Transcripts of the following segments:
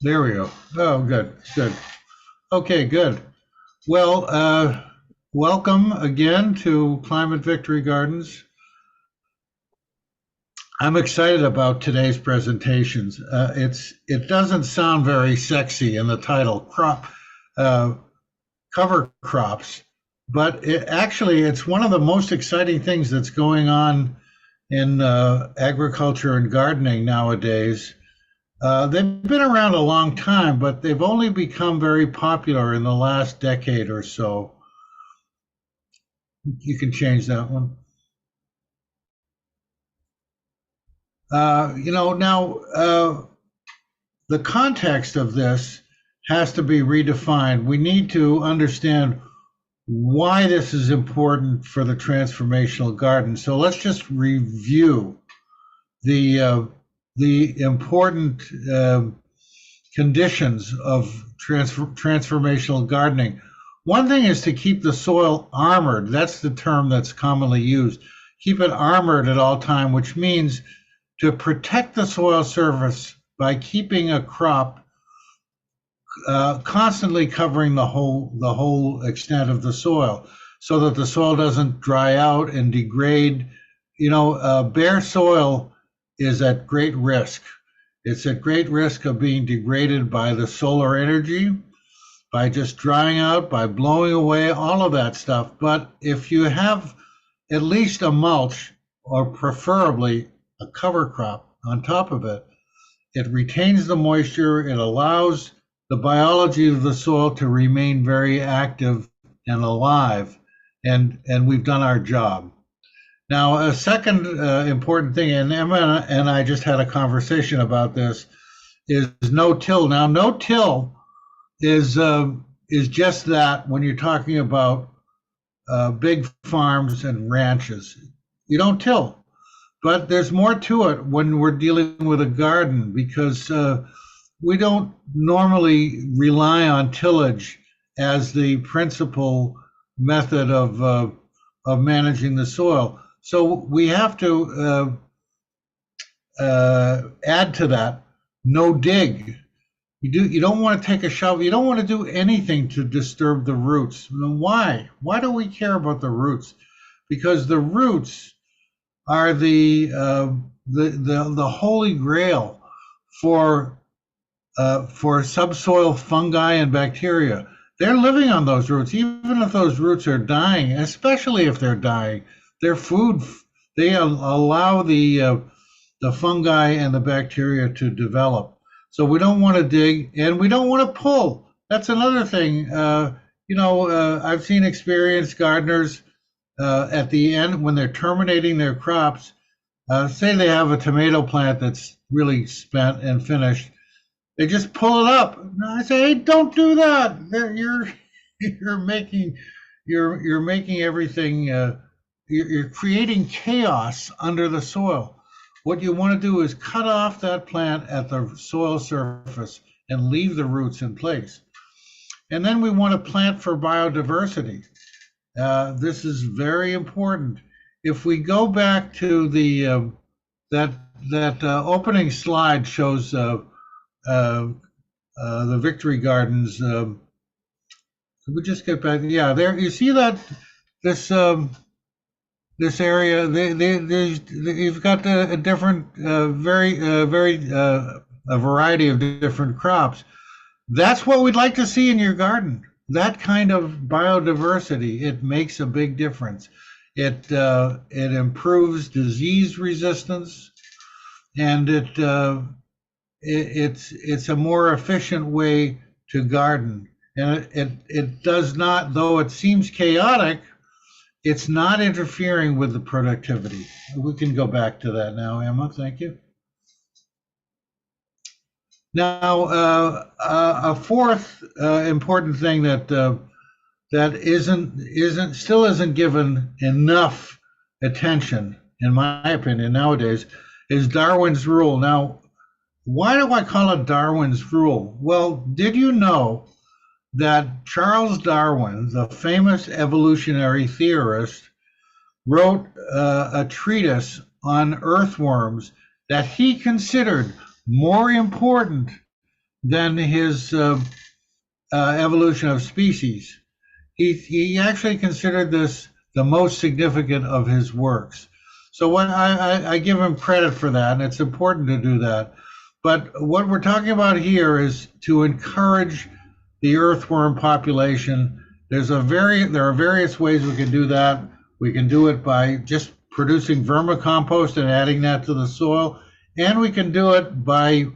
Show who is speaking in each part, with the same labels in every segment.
Speaker 1: There we go. Oh, good, good. Okay, good. Well, welcome again to Climate Victory Gardens. I'm excited about today's presentations. It doesn't sound very sexy in the title, uh, cover crops, but it's one of the most exciting things that's going on in agriculture and gardening nowadays. They've been around a long time, but they've only become very popular in the last decade or so. You can change that one. Now the context of this has to be redefined. We need to understand why this is important for the transformational garden. So let's just review the uh, the important conditions of transformational gardening. One thing is to keep the soil armored. That's the term that's commonly used. Keep it armored at all time, which means to protect the soil surface by keeping a crop constantly covering the whole extent of the soil, so that the soil doesn't dry out and degrade. Bare soil is at great risk. It's at great risk of being degraded by the solar energy, by just drying out, by blowing away, all of that stuff. But if you have at least a mulch, or preferably a cover crop on top of it, it retains the moisture, it allows the biology of the soil to remain very active and alive, and we've done our job. Now, a second important thing, and Emma and I just had a conversation about this, is no-till. Now, no-till is just that when you're talking about big farms and ranches. You don't till. But there's more to it when we're dealing with a garden, because we don't normally rely on tillage as the principal method of managing the soil. So we have to add to that no dig. You don't want to take a shovel. You don't want to do anything to disturb the roots. Why? Why do we care about the roots? Because the roots are the holy grail for subsoil fungi and bacteria. They're living on those roots, even if those roots are dying. Especially if they're dying, their food, they allow the fungi and the bacteria to develop. So we don't want to dig, and we don't want to pull. That's another thing. I've seen experienced gardeners at the end, when they're terminating their crops. Say they have a tomato plant that's really spent and finished, they just pull it up. And I say, hey, don't do that. You're making you're making everything. You're creating chaos under the soil. What you want to do is cut off that plant at the soil surface and leave the roots in place. And then we want to plant for biodiversity. This is very important. If we go back to that opening slide, shows the Victory Gardens. Could we just get back? Yeah, there. You see that this this area. You've got a different, a variety of different crops. That's what we'd like to see in your garden. That kind of biodiversity. It makes a big difference. It improves disease resistance, and it's a more efficient way to garden. And it does not, though it seems chaotic, it's not interfering with the productivity. We can go back to that now, Emma. Thank you. Now, a fourth important thing that isn't given enough attention, in my opinion, nowadays, is Darwin's rule. Now, why do I call it Darwin's rule? Well, did you know that Charles Darwin, the famous evolutionary theorist, wrote a treatise on earthworms that he considered more important than his evolution of species. He actually considered this the most significant of his works. So what I give him credit for that, and it's important to do that. But what we're talking about here is to encourage the earthworm population. There are various ways we can do that. We can do it by just producing vermicompost and adding that to the soil, and we can do it by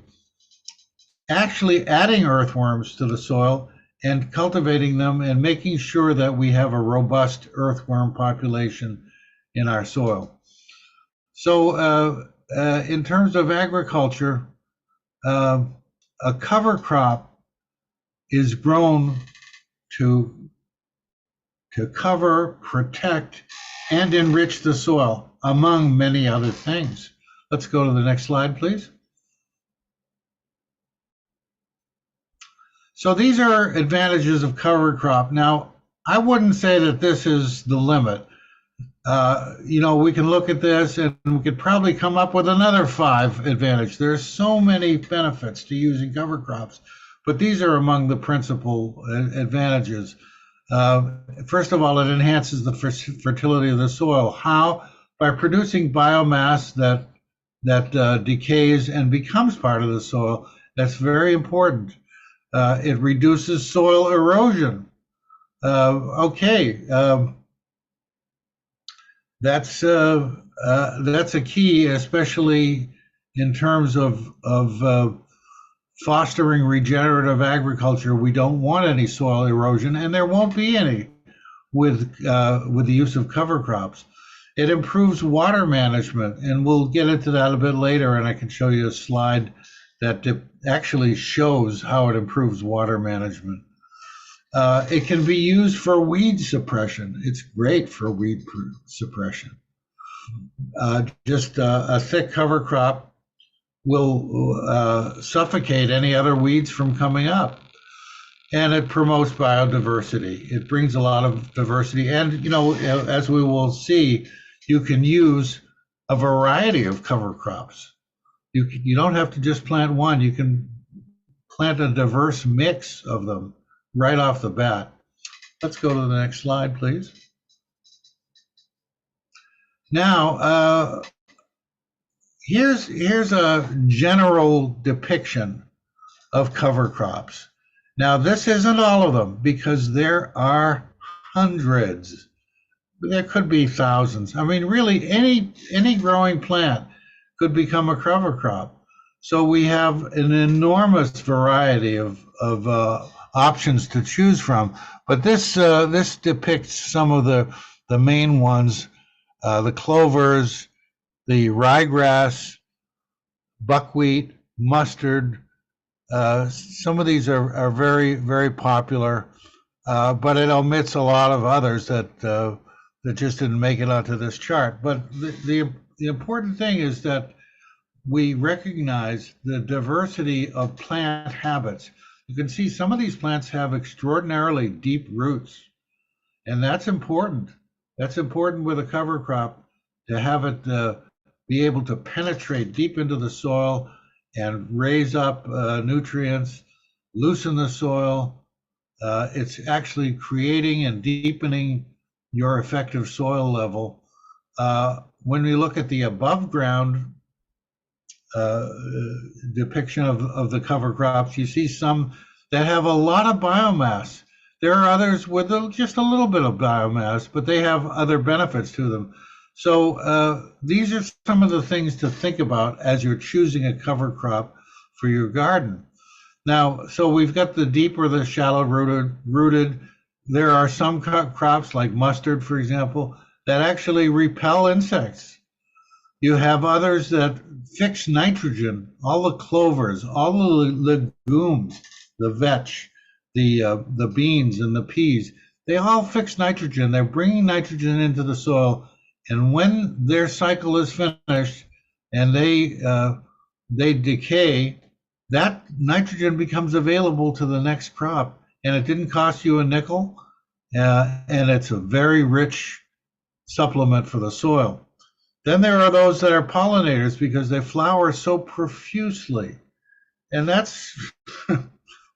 Speaker 1: actually adding earthworms to the soil and cultivating them and making sure that we have a robust earthworm population in our soil. So in terms of agriculture, a cover crop is grown to cover, protect, and enrich the soil, among many other things. Let's go to the next slide, please. So these are advantages of cover crop. Now, I wouldn't say that this is the limit. We can look at this and we could probably come up with another 5 advantages. There's so many benefits to using cover crops, but these are among the principal advantages. First of all, it enhances the fertility of the soil. How? By producing biomass that decays and becomes part of the soil. That's very important. It reduces soil erosion. That's a key, especially in terms of fostering regenerative agriculture. We don't want any soil erosion, and there won't be any with the use of cover crops. It improves water management, and we'll get into that a bit later, and I can show you a slide that actually shows how it improves water management. It can be used for weed suppression. It's great for weed suppression. Just a thick cover crop will suffocate any other weeds from coming up. And it promotes biodiversity. It brings a lot of diversity. And, as we will see, you can use a variety of cover crops. You don't have to just plant one. You can plant a diverse mix of them right off the bat. Let's go to the next slide, please. Now, here's a general depiction of cover crops. Now, this isn't all of them because there are hundreds. There could be thousands. I mean, really, any growing plant could become a cover crop. So we have an enormous variety of options to choose from. But this depicts some of the main ones: the clovers, the ryegrass, buckwheat, mustard. Some of these are very, very popular, but it omits a lot of others that just didn't make it onto this chart. But the important thing is that we recognize the diversity of plant habits. You can see some of these plants have extraordinarily deep roots, and that's important. That's important with a cover crop, to have it be able to penetrate deep into the soil and raise up nutrients, loosen the soil. It's actually creating and deepening your effective soil level. When we look at the above ground depiction of the cover crops, you see some that have a lot of biomass. There are others with just a little bit of biomass, but they have other benefits to them. So these are some of the things to think about as you're choosing a cover crop for your garden. Now, so we've got the deep or the shallow rooted. There are some crops like mustard, for example, that actually repel insects. You have others that fix nitrogen, all the clovers, all the legumes, the vetch, the beans and the peas. They all fix nitrogen. They're bringing nitrogen into the soil. And when their cycle is finished and they decay, that nitrogen becomes available to the next crop, and it didn't cost you a nickel, and it's a very rich supplement for the soil. Then there are those that are pollinators because they flower so profusely, And that's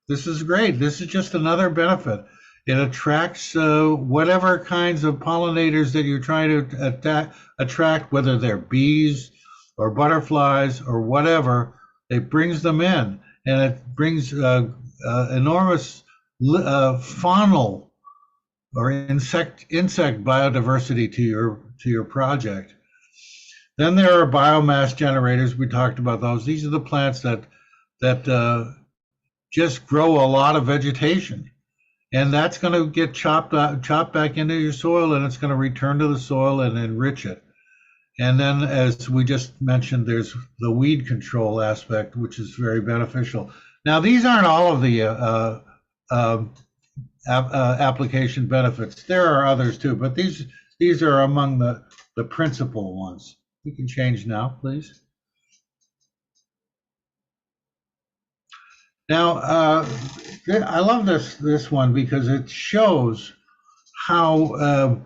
Speaker 1: this is great. This is just another benefit. It attracts whatever kinds of pollinators that you're trying to attract, whether they're bees or butterflies or whatever. It brings them in, and it brings enormous faunal or insect biodiversity to your project. Then there are biomass generators. We talked about those. These are the plants that just grow a lot of vegetation, and that's going to get chopped back into your soil, and it's going to return to the soil and enrich it. And then, as we just mentioned, there's the weed control aspect, which is very beneficial. Now, these aren't all of the application benefits. There are others too, but these are among the principal ones. We can change now, please. Now, I love this one because it shows how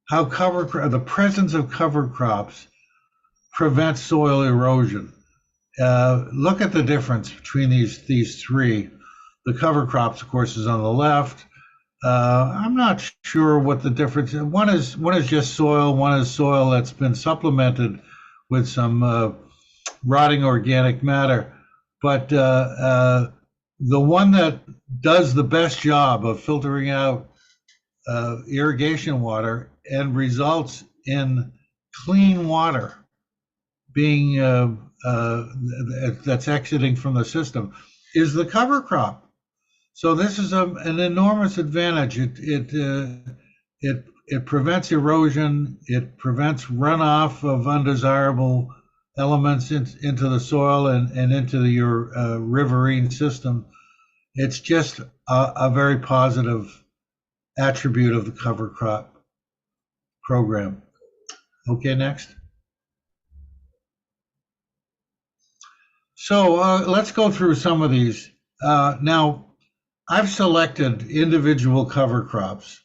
Speaker 1: the presence of cover crops prevents soil erosion. Look at the difference between these three. The cover crops, of course, is on the left. I'm not sure what the difference is. One is just soil. One is soil that's been supplemented with some rotting organic matter. But the one that does the best job of filtering out irrigation water and results in clean water being that's exiting from the system is the cover crop. So this is an enormous advantage. It prevents erosion. It prevents runoff of undesirable elements into the soil and into your riverine system. It's just a very positive attribute of the cover crop program. Okay, next. So let's go through some of these. Now, I've selected individual cover crops,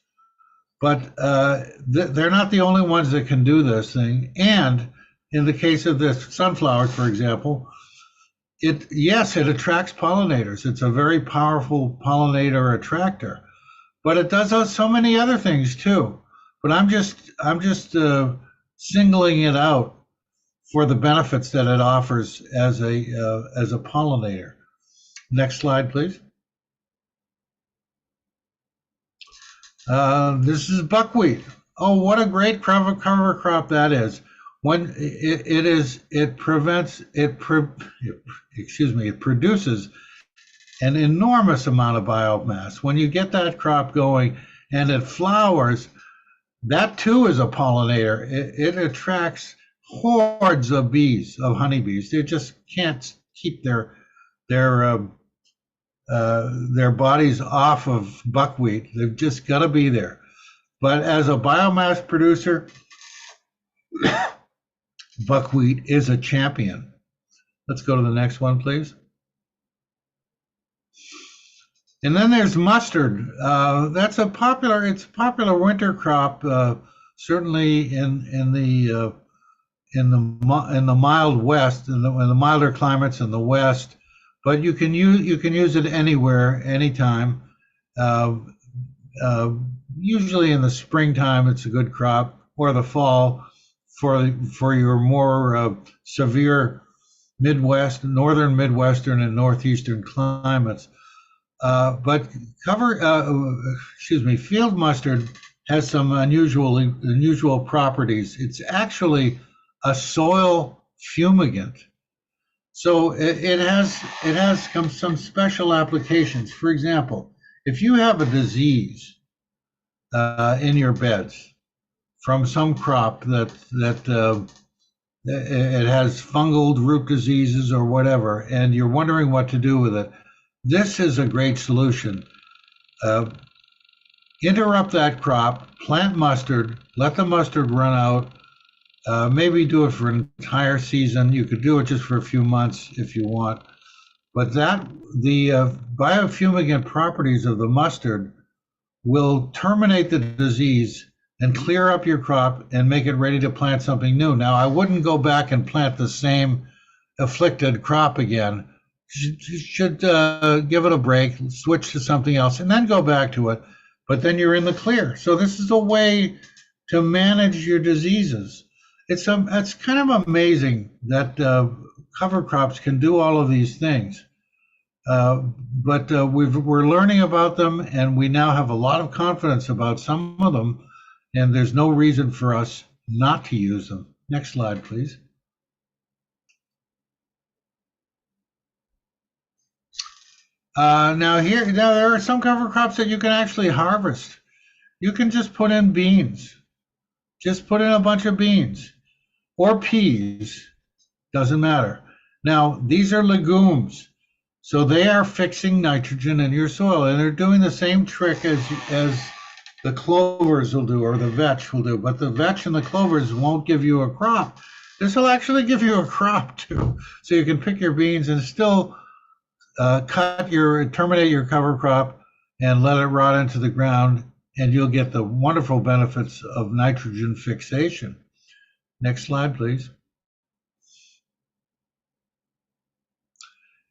Speaker 1: but they're not the only ones that can do this thing. And in the case of this sunflower, for example, it attracts pollinators. It's a very powerful pollinator attractor, but it does so many other things too. But I'm just singling it out for the benefits that it offers as a pollinator. Next slide, please. This is buckwheat. Oh, what a great cover crop that is. When it produces an enormous amount of biomass. When you get that crop going and it flowers, that too is a pollinator. It attracts hordes of bees, of honeybees. They just can't keep their bodies off of buckwheat. They've just got to be there. But as a biomass producer, buckwheat is a champion. Let's go to the next one, please. And then there's mustard. That's a popular winter crop, certainly in the mild west, in the milder climates in the west. But you can use it anywhere, anytime. Usually in the springtime, it's a good crop, or the fall for your more severe northern Midwestern and Northeastern climates. But field mustard has some unusual properties. It's actually a soil fumigant. So it has some special applications. For example, if you have a disease in your beds from some crop that it has fungal root diseases or whatever, and you're wondering what to do with it, this is a great solution. Interrupt that crop, plant mustard, let the mustard run out. Maybe do it for an entire season. You could do it just for a few months if you want. But the biofumigant properties of the mustard will terminate the disease and clear up your crop and make it ready to plant something new. Now, I wouldn't go back and plant the same afflicted crop again, You should give it a break, switch to something else, and then go back to it. But then you're in the clear. So this is a way to manage your diseases. It's kind of amazing that cover crops can do all of these things. But we're learning about them, and we now have a lot of confidence about some of them, and there's no reason for us not to use them. Next slide, please. Now there are some cover crops that you can actually harvest. You can just put in beans. Just put in a bunch of beans or peas, doesn't matter. Now, these are legumes, so they are fixing nitrogen in your soil, and they're doing the same trick as the clovers will do or the vetch will do, but the vetch and the clovers won't give you a crop. This will actually give you a crop too, so you can pick your beans and still terminate your cover crop and let it rot into the ground, and you'll get the wonderful benefits of nitrogen fixation. Next slide, please.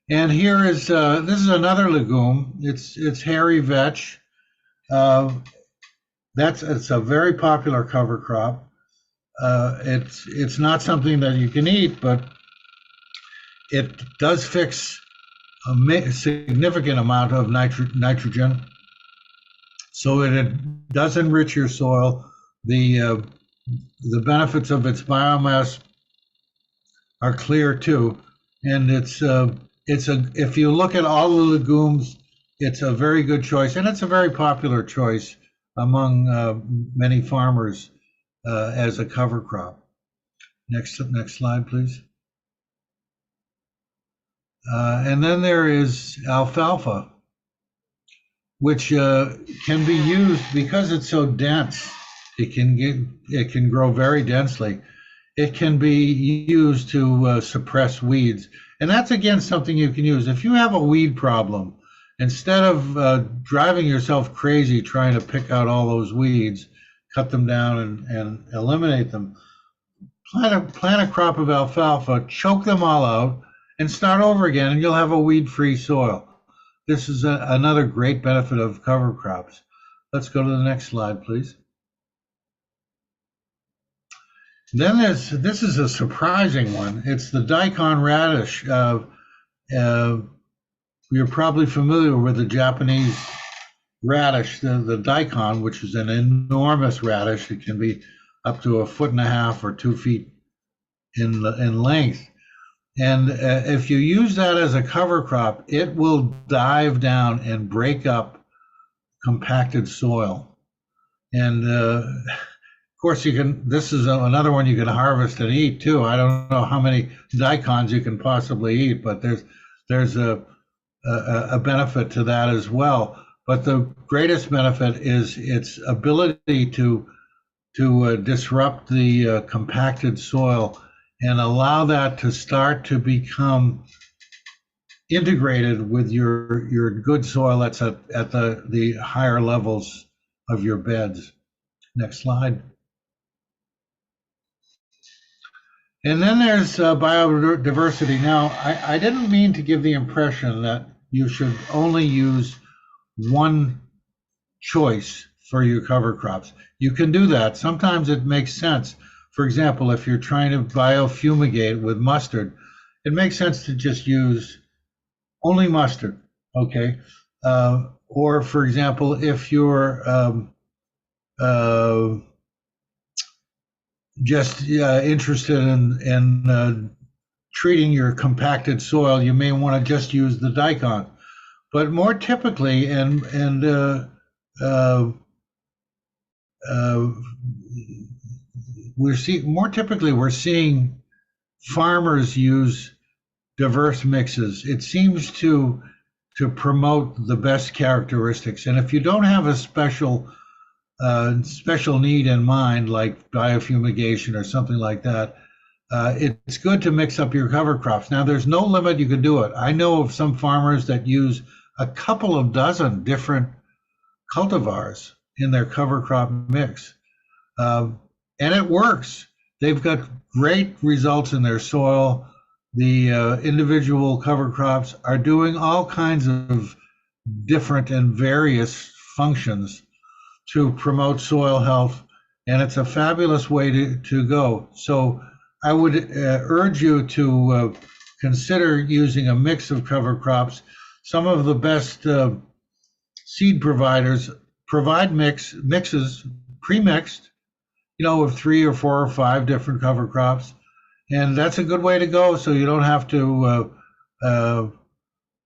Speaker 1: And here is this is another legume. It's hairy vetch. It's a very popular cover crop. It's not something that you can eat, but it does fix a significant amount of nitrogen. So it does enrich your soil. The benefits of its biomass are clear too, and if you look at all the legumes, it's a very good choice, and it's a very popular choice among many farmers as a cover crop. Next slide, please. And then there is alfalfa, which can be used because it's so dense. It can grow very densely. It can be used to suppress weeds, and that's again something you can use if you have a weed problem. Instead of driving yourself crazy trying to pick out all those weeds, cut them down and eliminate them. Plant a crop of alfalfa, choke them all out, and start over again, and you'll have a weed-free soil. This is another great benefit of cover crops. Let's go to the next slide, please. Then this is a surprising one. It's the daikon radish. You're probably familiar with the Japanese radish, the daikon, which is an enormous radish. It can be up to 1.5 feet or 2 feet in length. And if you use that as a cover crop, it will dive down and break up compacted soil. And of course, this is another one you can harvest and eat too. I don't know how many daikons you can possibly eat, but there's a benefit to that as well. But the greatest benefit is its ability to disrupt the compacted soil and allow that to start to become integrated with your good soil that's at the higher levels of your beds. Next slide. And then there's biodiversity. Now, I didn't mean to give the impression that you should only use one choice for your cover crops. You can do that. Sometimes it makes sense. For example, if you're trying to biofumigate with mustard, it makes sense to just use only mustard, okay? Or for example, if you're just interested in treating your compacted soil, you may want to just use the daikon. But more typically, we're seeing farmers use diverse mixes. It seems to promote the best characteristics. And if you don't have a special need in mind, like biofumigation or something like that, it's good to mix up your cover crops. Now, there's no limit you can do it. I know of some farmers that use a couple of dozen different cultivars in their cover crop mix. And it works. They've got great results in their soil. individual cover crops are doing all kinds of different and various functions to promote soil health, and it's a fabulous way to go. So I would urge you to consider using a mix of cover crops. Some of the best seed providers provide mixes pre-mixed, of 3 or 4 or 5 different cover crops, and that's a good way to go. So you don't have to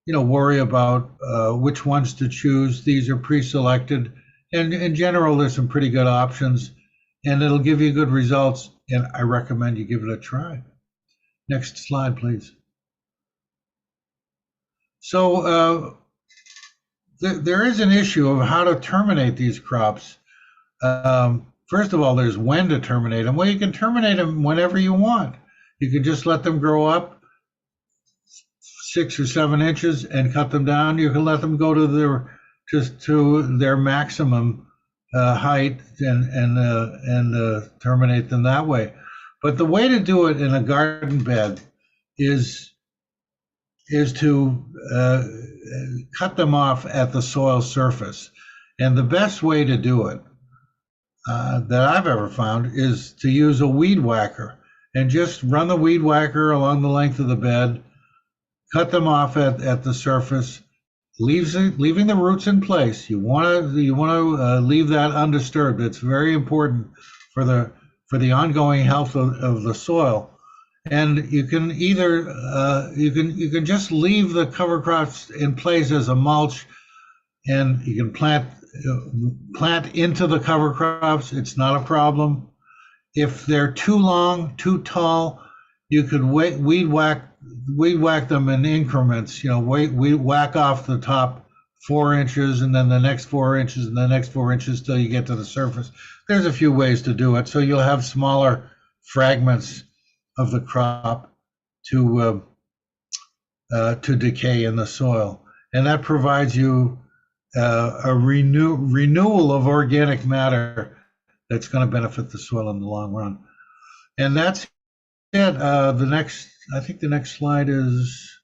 Speaker 1: worry about which ones to choose. These are pre-selected, and in general, there's some pretty good options, and it'll give you good results. And I recommend you give it a try. Next slide, please. So there is an issue of how to terminate these crops. First of all, there's when to terminate them. Well, you can terminate them whenever you want. You can just let them grow up 6 or 7 inches and cut them down. You can let them go to their maximum height and terminate them that way. But the way to do it in a garden bed is to cut them off at the soil surface. And the best way to do it that I've ever found is to use a weed whacker and just run the weed whacker along the length of the bed, cut them off at the surface, leaving the roots in place. You want to leave that undisturbed. It's very important for the ongoing health of the soil. And you can either you can just leave the cover crops in place as a mulch, and you can plant into the cover crops. It's not a problem. If they're too long, too tall, you could weed whack them in increments. We whack off the top 4 inches, and then the next 4 inches, and the next 4 inches till you get to the surface. There's a few ways to do it, so you'll have smaller fragments of the crop to decay in the soil, and that provides you a renewal of organic matter that's going to benefit the soil in the long run. And that's it. I think the next slide is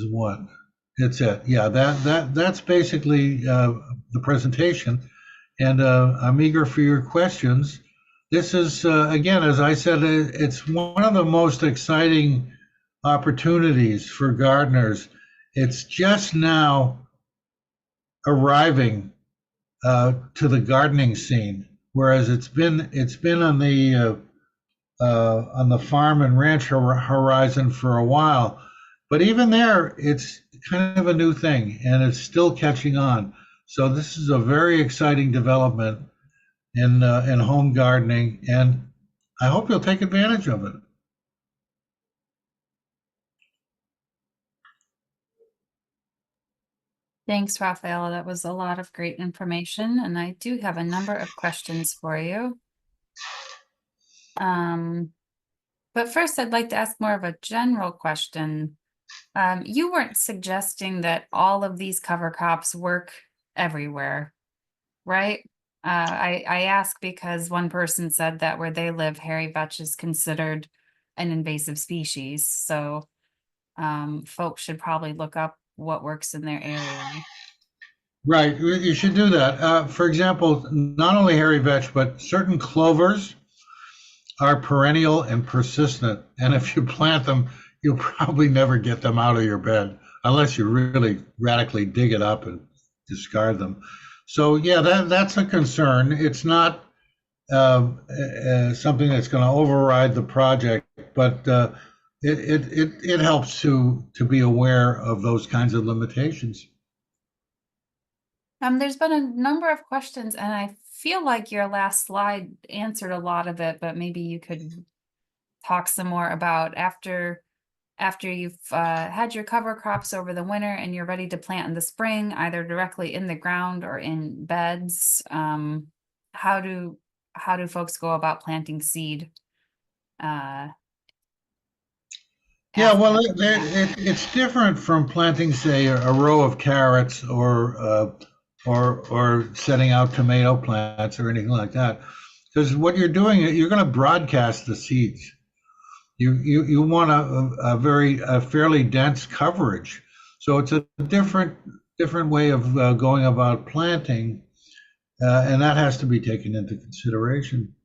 Speaker 1: what? It's it. Yeah, that's basically the presentation, and I'm eager for your questions. This is, again, as I said, it's one of the most exciting opportunities for gardeners. It's just now arriving to the gardening scene, whereas it's been on the farm and ranch horizon for a while. But even there, it's kind of a new thing, and it's still catching on. So this is a very exciting development in home gardening, and I hope you'll take advantage of it.
Speaker 2: Thanks, Rafaela. That was a lot of great information, and I do have a number of questions for you. But first, I'd like to ask more of a general question. You weren't suggesting that all of these cover crops work everywhere, right? I ask because one person said that where they live, hairy vetch is considered an invasive species. So folks should probably look up what works in their area.
Speaker 1: Right, you should do that. For example, not only hairy vetch, but certain clovers are perennial and persistent. And if you plant them, you'll probably never get them out of your bed unless you really radically dig it up and discard them. So yeah, that's a concern. It's not something that's going to override the project, but it helps to be aware of those kinds of limitations.
Speaker 2: There's been a number of questions, and I feel like your last slide answered a lot of it, but maybe you could talk some more about after you've had your cover crops over the winter and you're ready to plant in the spring, either directly in the ground or in beds. How do folks go about planting seed?
Speaker 1: Yeah, well, it's different from planting, say, a row of carrots or setting out tomato plants or anything like that, because what you're doing, you're going to broadcast the seeds. You want a fairly dense coverage. So it's a different way of going about planting, and that has to be taken into consideration.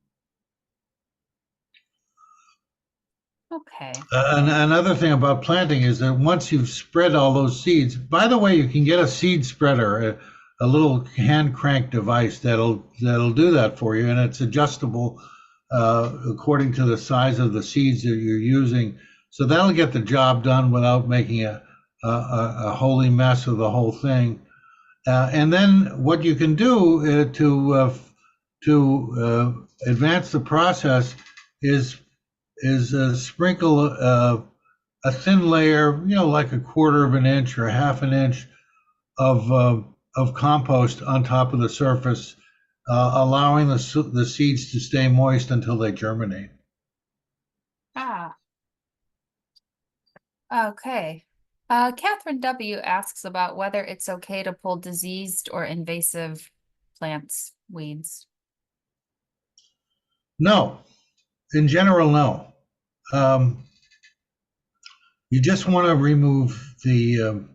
Speaker 2: Okay.
Speaker 1: And another thing about planting is that once you've spread all those seeds, by the way, you can get a seed spreader, a little hand crank device that'll do that for you, and it's adjustable according to the size of the seeds that you're using. So that'll get the job done without making a holy mess of the whole thing. And then what you can do to advance the process is sprinkle a thin layer, like a quarter of an inch or half an inch of compost on top of the surface, allowing the seeds to stay moist until they germinate.
Speaker 2: Ah, okay. Catherine W. asks about whether it's okay to pull diseased or invasive plants, weeds.
Speaker 1: No, in general, no. You just want to remove the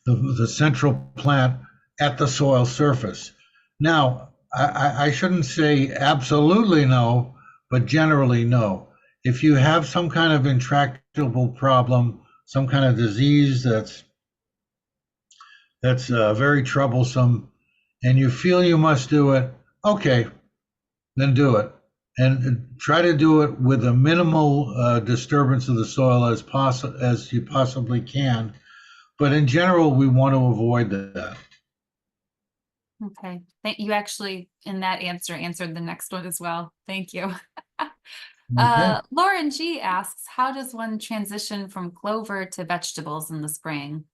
Speaker 1: the central plant at the soil surface. Now, I shouldn't say absolutely no, but generally no. If you have some kind of intractable problem, some kind of disease that's very troublesome, and you feel you must do it, okay, then do it, and try to do it with a minimal disturbance of the soil as you possibly can. But in general, we want to avoid that.
Speaker 2: Okay. You actually, in that answer, answered the next one as well. Thank you.
Speaker 1: Okay.
Speaker 2: Lauren G asks, how does one transition from clover to vegetables in the spring?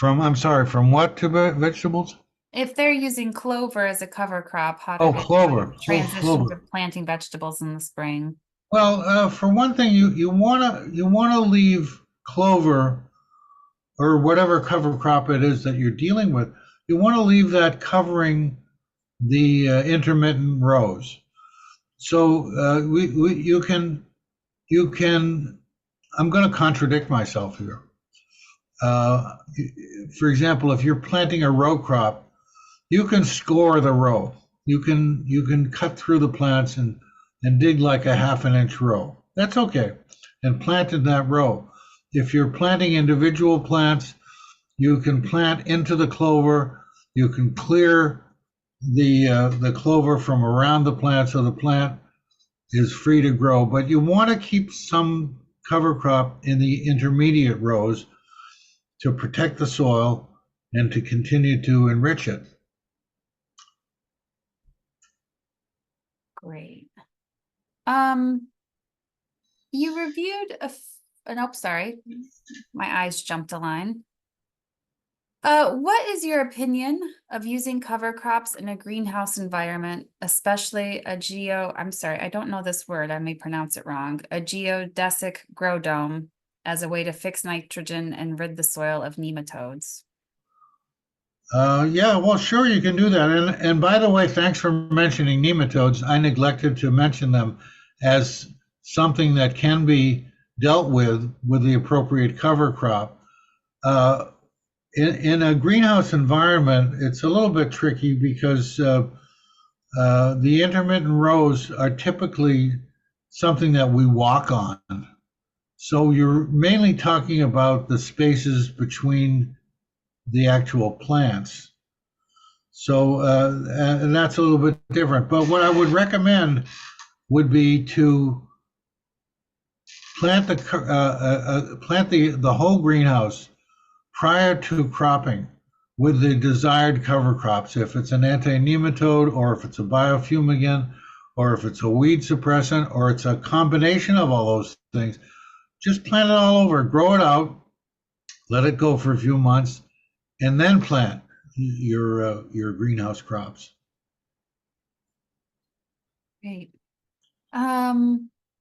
Speaker 1: I'm sorry, from what to vegetables?
Speaker 2: If they're using clover as a cover crop, how do
Speaker 1: Oh,
Speaker 2: they
Speaker 1: clover. Oh,
Speaker 2: transition to
Speaker 1: clover.
Speaker 2: planting vegetables in the spring?
Speaker 1: Well, for one thing, you wanna leave clover or whatever cover crop it is that you're dealing with. You want to leave that covering the intermittent rows. So you can. I'm going to contradict myself here. Uh, for example, if you're planting a row crop, you can score the row. You can cut through the plants and dig like a half an inch row. That's okay, and plant in that row. If you're planting individual plants, you can plant into the clover. You can clear the clover from around the plant so the plant is free to grow. But you want to keep some cover crop in the intermediate rows to protect the soil and to continue to enrich it.
Speaker 2: Great. You reviewed nope, sorry. My eyes jumped a line. What is your opinion of using cover crops in a greenhouse environment, especially I'm sorry, I don't know this word, I may pronounce it wrong, a geodesic grow dome as a way to fix nitrogen and rid the soil of nematodes?
Speaker 1: Yeah, well, sure, you can do that. And by the way, thanks for mentioning nematodes. I neglected to mention them as something that can be dealt with the appropriate cover crop. Uh, in a greenhouse environment, it's a little bit tricky because the intermittent rows are typically something that we walk on. So you're mainly talking about the spaces between the actual plants. So, and that's a little bit different. But what I would recommend would be to plant the whole greenhouse prior to cropping with the desired cover crops. If it's an anti-nematode, or if it's a biofumigant, or if it's a weed suppressant, or it's a combination of all those things, just plant it all over, grow it out, let it go for a few months, and then plant your greenhouse crops.
Speaker 2: Great.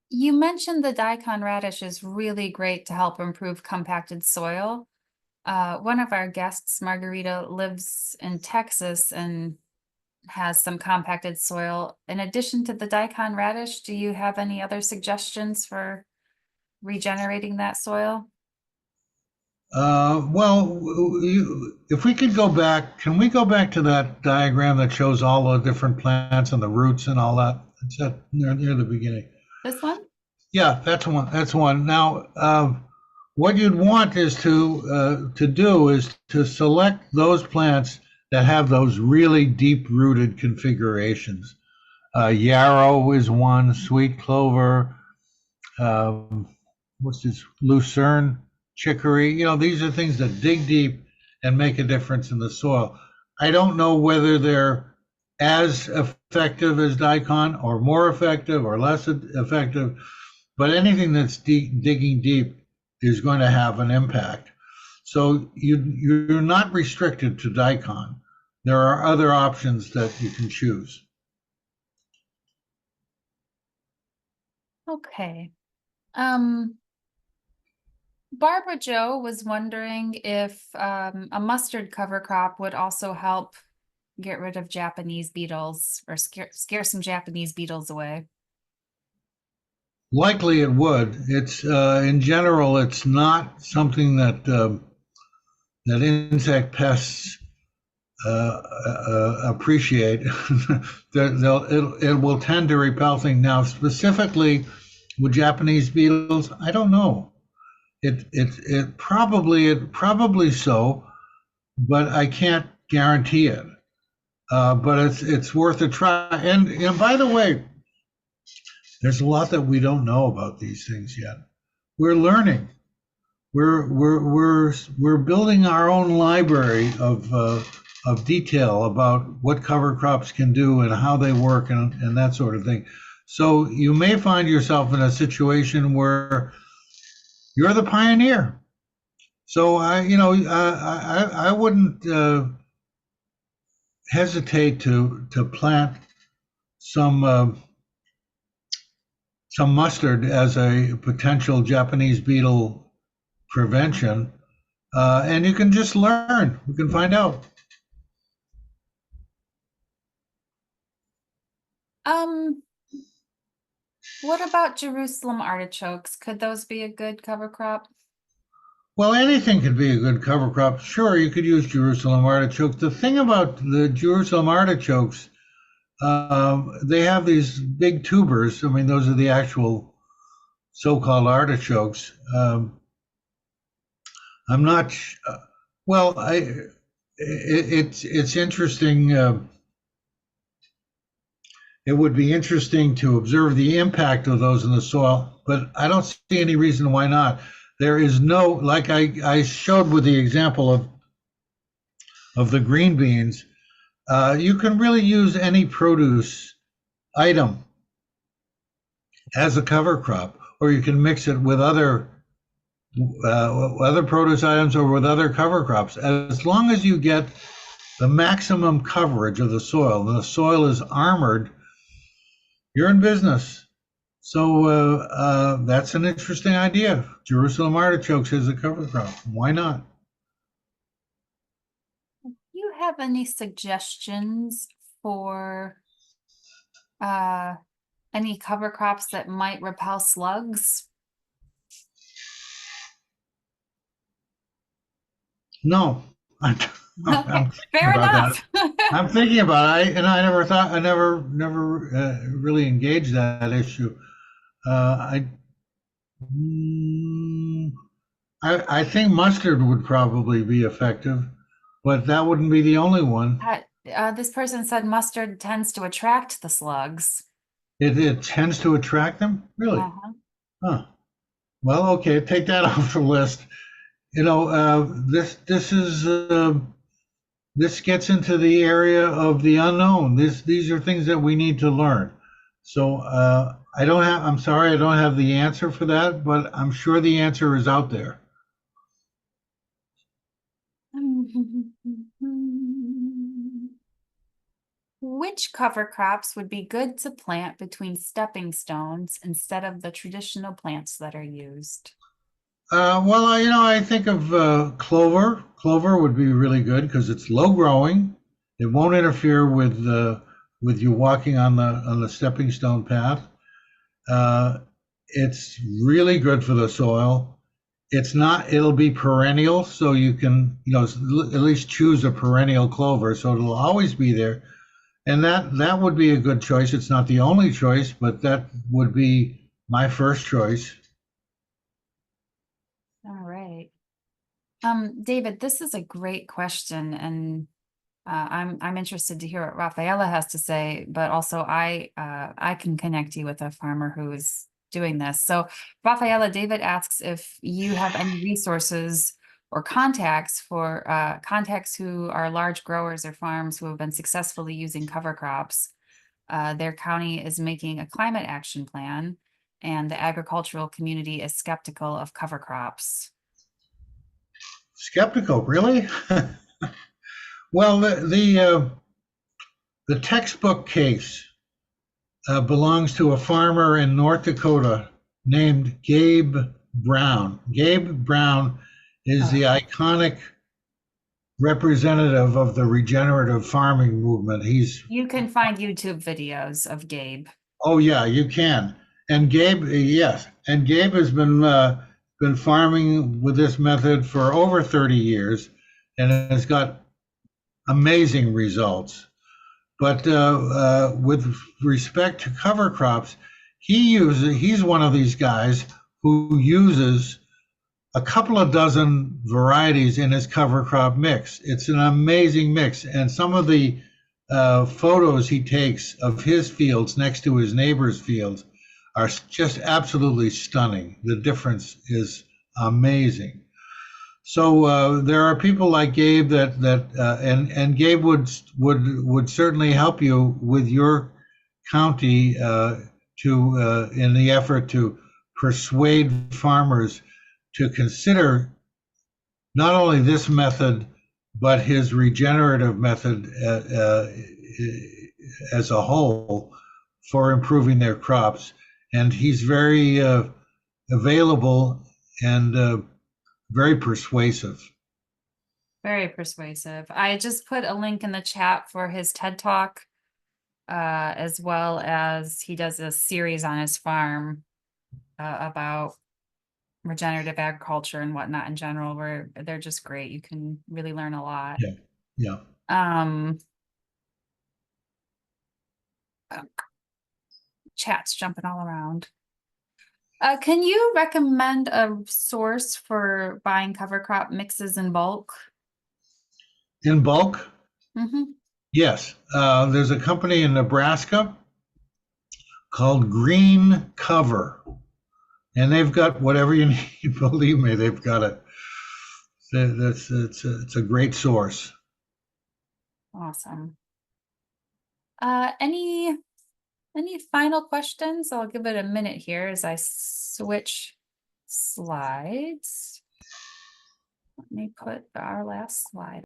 Speaker 2: You mentioned the daikon radish is really great to help improve compacted soil. One of our guests, Margarita, lives in Texas, and has some compacted soil. In addition to the daikon radish, do you have any other suggestions for regenerating that soil?
Speaker 1: Well, if we could go back, can we go back to that diagram that shows all the different plants and the roots and all that? It's at near the beginning.
Speaker 2: This one?
Speaker 1: Yeah, that's one. That's one. Now, what you'd want is to do is to select those plants that have those really deep-rooted configurations. Yarrow is one, sweet clover, um, what's this, lucerne, chicory. You know, these are things that dig deep and make a difference in the soil. I don't know whether they're as effective as daikon or more effective or less effective, but anything that's digging deep is going to have an impact. So you're not restricted to daikon. There are other options that you can choose.
Speaker 2: Okay. Barbara Joe was wondering if a mustard cover crop would also help get rid of Japanese beetles or scare some Japanese beetles away.
Speaker 1: Likely it would. It's in general, it's not something that that insect pests appreciate. It will tend to repel things. Now, specifically with Japanese beetles, I don't know. It probably so, but I can't guarantee it. But it's worth a try. And by the way, there's a lot that we don't know about these things yet. We're learning. We're building our own library of detail about what cover crops can do and how they work and that sort of thing. So you may find yourself in a situation where you're the pioneer. So I wouldn't hesitate to plant some mustard as a potential Japanese beetle prevention, and you can just learn. We can find out.
Speaker 2: What about Jerusalem artichokes? Could those be a good cover crop?
Speaker 1: Well, anything could be a good cover crop. Sure, you could use Jerusalem artichokes. The thing about the Jerusalem artichokes, they have these big tubers. I mean, those are the actual so-called artichokes. I'm not. Well, it's interesting. It would be interesting to observe the impact of those in the soil, but I don't see any reason why not. There is no, like I showed with the example of the green beans, you can really use any produce item as a cover crop, or you can mix it with other produce items or with other cover crops. As long as you get the maximum coverage of the soil, and the soil is armored, you're in business. So that's an interesting idea. Jerusalem artichokes as a cover crop. Why not?
Speaker 2: Do you have any suggestions for any cover crops that might repel slugs?
Speaker 1: No.
Speaker 2: Okay, fair enough.
Speaker 1: I'm thinking about it, and I never really engaged that issue. I think mustard would probably be effective, but that wouldn't be the only one.
Speaker 2: This person said mustard tends to attract the slugs.
Speaker 1: It tends to attract them? Really? Huh. Well, okay, take that off the list. You know, this gets into the area of the unknown. These are things that we need to learn. So I'm sorry, I don't have the answer for that, but I'm sure the answer is out there.
Speaker 2: Which cover crops would be good to plant between stepping stones instead of the traditional plants that are used?
Speaker 1: Well, I think of clover. Clover would be really good because it's low growing. It won't interfere with you walking on the stepping stone path. It's really good for the soil. It's not, it'll be perennial, so you can, at least choose a perennial clover, so it'll always be there. And that would be a good choice. It's not the only choice, but that would be my first choice.
Speaker 2: All right. David, this is a great question, and I'm interested to hear what Rafaela has to say, but also I can connect you with a farmer who is doing this. So Rafaela, David asks if you have any resources or contacts for contacts who are large growers or farms who have been successfully using cover crops. Their county is making a climate action plan, and the agricultural community is skeptical of cover crops.
Speaker 1: Skeptical, really? Well, the textbook case belongs to a farmer in North Dakota named Gabe Brown. Gabe Brown is the iconic representative of the regenerative farming movement.
Speaker 2: You can find YouTube videos of Gabe.
Speaker 1: Oh yeah, you can. And Gabe, yes, and Gabe has been farming with this method for over 30 years, and has got amazing results. But with respect to cover crops, he's one of these guys who uses a couple of dozen varieties in his cover crop mix. It's an amazing mix. And some of the photos he takes of his fields next to his neighbor's fields are just absolutely stunning. The difference is amazing. So there are people like Gabe and Gabe would certainly help you with your county in the effort to persuade farmers to consider not only this method but his regenerative method as a whole for improving their crops. And he's very available and very persuasive.
Speaker 2: Very persuasive. I just put a link in the chat for his TED Talk, as well as he does a series on his farm about regenerative agriculture and whatnot in general, where they're just great. You can really learn a lot.
Speaker 1: Yeah.
Speaker 2: Chat's jumping all around. Can you recommend a source for buying cover crop mixes in bulk?
Speaker 1: In bulk?
Speaker 2: Mm-hmm.
Speaker 1: Yes. There's a company in Nebraska called Green Cover, and they've got whatever you need. Believe me, they've got it. It's a great source.
Speaker 2: Awesome. Any final questions? I'll give it a minute here as I switch slides. Let me put our last slide